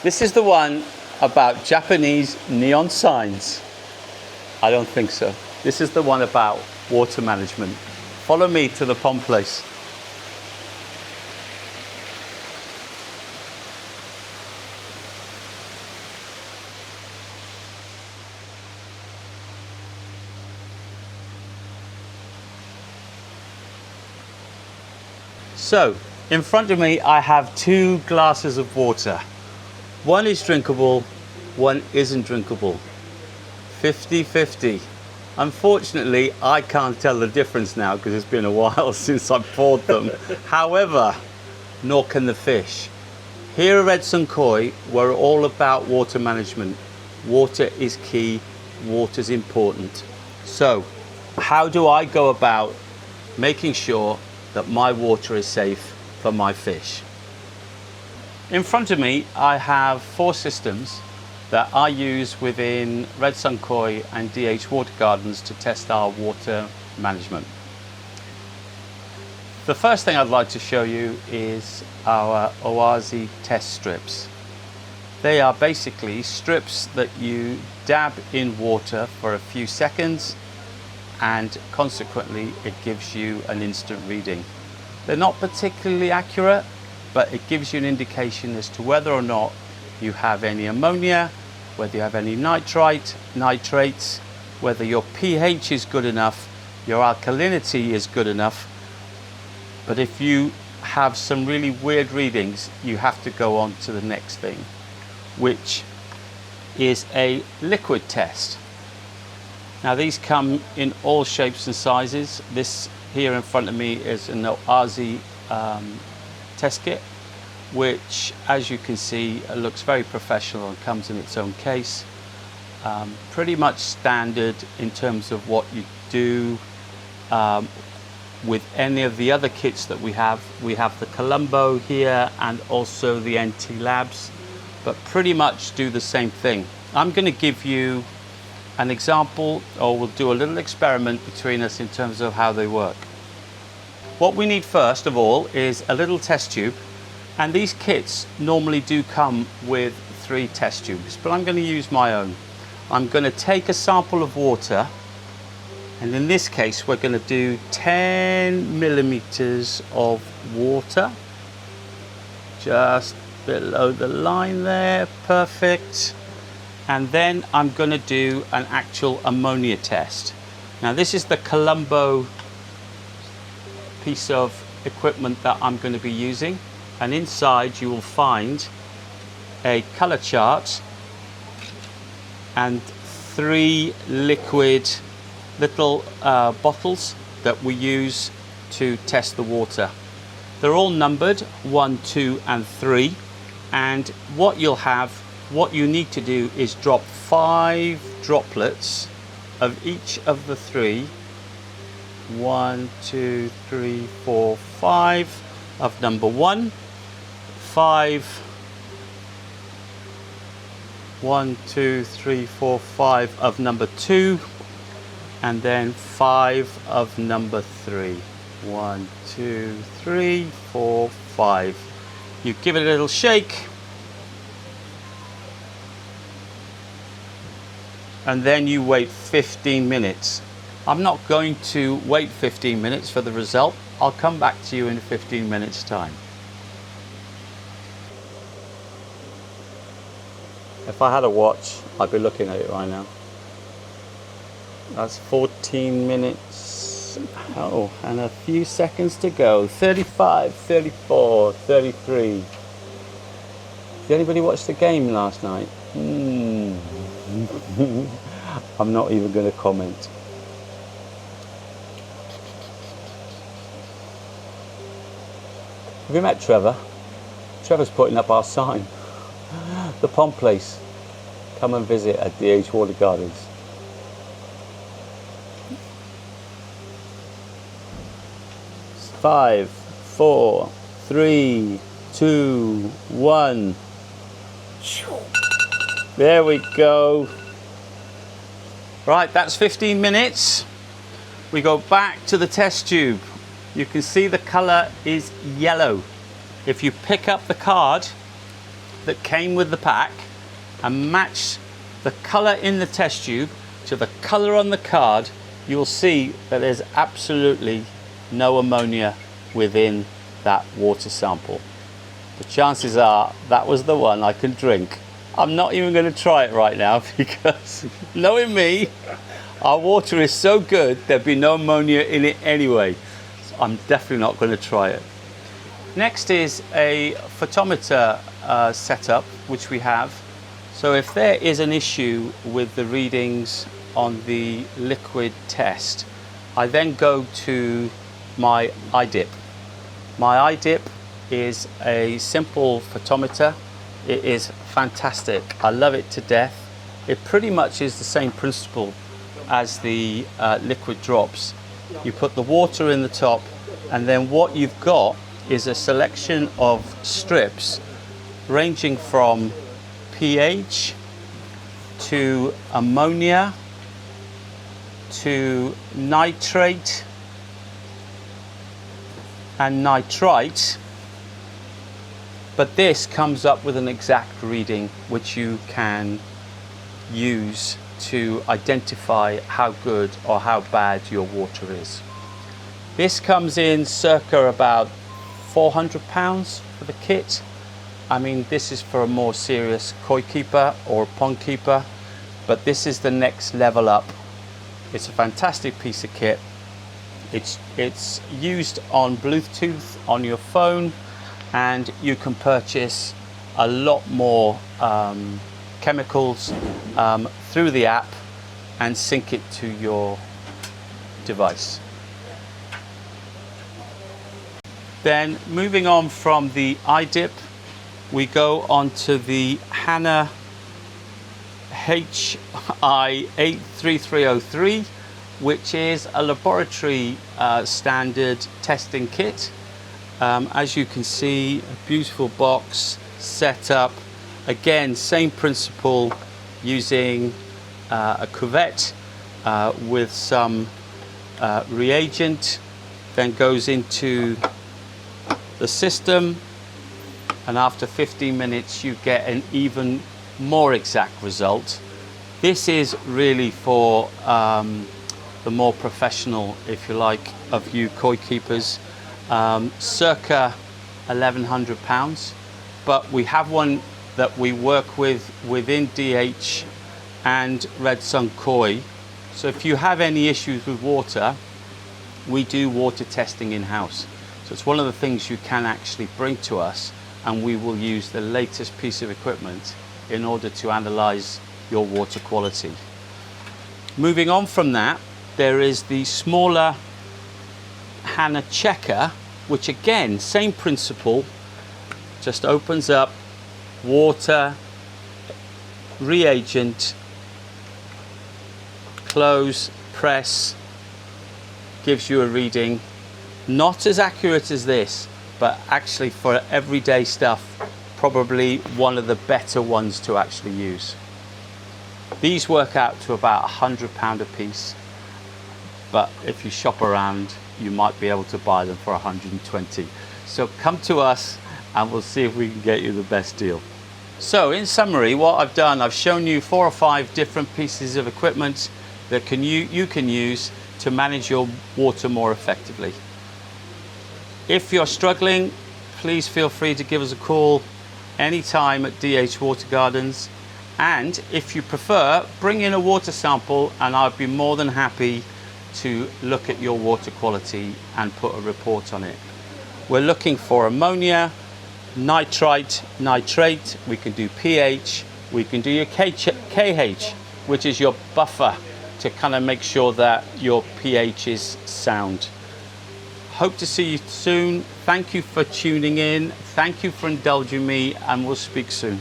This is the one about Japanese neon signs. I don't think so. This is the one about water management. Follow me to the pond place. So, in front of me I have 2 glasses of water. One is drinkable, one isn't drinkable. 50-50. Unfortunately, I can't tell the difference now because it's been a while since I poured them. However, nor can the fish. Here at Edson Koi, we're all about water management. Water is key, water's important. So, how do I go about making sure that my water is safe for my fish? In front of me I have 4 systems that I use within Edson Koi and DH Watergardens to test our water management. The first thing I'd like to show you is our Oasis test strips. They are basically strips that you dab in water for a few seconds and consequently it gives you an instant reading. They're not particularly accurate, but it gives you an indication as to whether or not you have any ammonia, whether you have any nitrates, whether your pH is good enough, your alkalinity is good enough. But if you have some really weird readings, you have to go on to the next thing, which is a liquid test. Now these come in all shapes and sizes. This here in front of me is an Oasis test kit, which as you can see looks very professional and comes in its own case. Pretty much standard in terms of what you do with any of the other kits that we have. We have the Colombo here and also the NT Labs, but pretty much do the same thing. I'm going to give you an example, or we'll do a little experiment between us in terms of how they work. What we need first of all is a little test tube, and these kits normally do come with 3 test tubes, but I'm going to use my own. I'm going to take a sample of water, and in this case we're going to do 10 millimeters of water just below the line there. Perfect. And then I'm going to do an actual ammonia test. Now this is the Colombo piece of equipment that I'm going to be using, and inside you will find a color chart and 3 liquid little bottles that we use to test the water. They're all numbered 1, 2 and 3, and what you need to do is drop 5 droplets of each of the 3. 1, 2, 3, 4, 5 of number 1, 5, 1, 2, 3, 4, 5 of number 2, and then 5 of number 3. 1, 2, 3, 4, 5. You give it a little shake, and then you wait 15 minutes. I'm not going to wait 15 minutes for the result. I'll come back to you in 15 minutes time. If I had a watch, I'd be looking at it right now. That's 14 minutes. Oh, and a few seconds to go. 35, 34, 33. Did anybody watch the game last night? I'm not even going to comment. Have you met Trevor? Trevor's putting up our sign. The pond place. Come and visit at DH Watergardens. Five, 4, 3, 2, 1. There we go. Right, that's 15 minutes. We go back to the test tube. You can see the color is yellow. If you pick up the card, that came with the pack and match the colour in the test tube to the colour on the card, you'll see that there's absolutely no ammonia within that water sample. The chances are that was the one I can drink. I'm not even going to try it right now because knowing me, our water is so good there'd be no ammonia in it anyway. So I'm definitely not going to try it. Next is a photometer setup which we have. So if there is an issue with the readings on the liquid test, I then go to my iDip. My iDip is a simple photometer. It is fantastic. I love it to death. It pretty much is the same principle as the liquid drops. You put the water in the top, and then what you've got is a selection of strips ranging from pH to ammonia to nitrate and nitrite, but this comes up with an exact reading which you can use to identify how good or how bad your water is. This comes in circa about £400 for the kit. I mean, this is for a more serious koi keeper or pond keeper, but this is the next level up. It's a fantastic piece of kit. It's used on Bluetooth on your phone, and you can purchase a lot more chemicals through the app and sync it to your device. Then moving on from the iDip, we go on to the Hanna HI83303, which is a laboratory standard testing kit. As you can see, a beautiful box set up. Again, same principle, using a cuvette with some reagent, then goes into the system, and after 15 minutes you get an even more exact result. This is really for the more professional, if you like, of you koi keepers, circa £1,100, but we have one that we work with within DH and Red Sun Koi. So if you have any issues with water, we do water testing in-house. So it's one of the things you can actually bring to us, and we will use the latest piece of equipment in order to analyze your water quality. Moving on from that, there is the smaller Hanna checker, which again, same principle, just opens up, water, reagent, close, press, gives you a reading. Not as accurate as this, but actually for everyday stuff, probably one of the better ones to actually use. These work out to about £100 a piece, but if you shop around, you might be able to buy them for 120. So come to us and we'll see if we can get you the best deal. So in summary, what I've done, I've shown you 4 or 5 different pieces of equipment that you can use to manage your water more effectively. If you're struggling, please feel free to give us a call anytime at DH Watergardens, and if you prefer, bring in a water sample and I'd be more than happy to look at your water quality and put a report on it. We're looking for ammonia, nitrite, nitrate, we can do pH, we can do your KH, which is your buffer to kind of make sure that your pH is sound. Hope to see you soon. Thank you for tuning in. Thank you for indulging me, and we'll speak soon.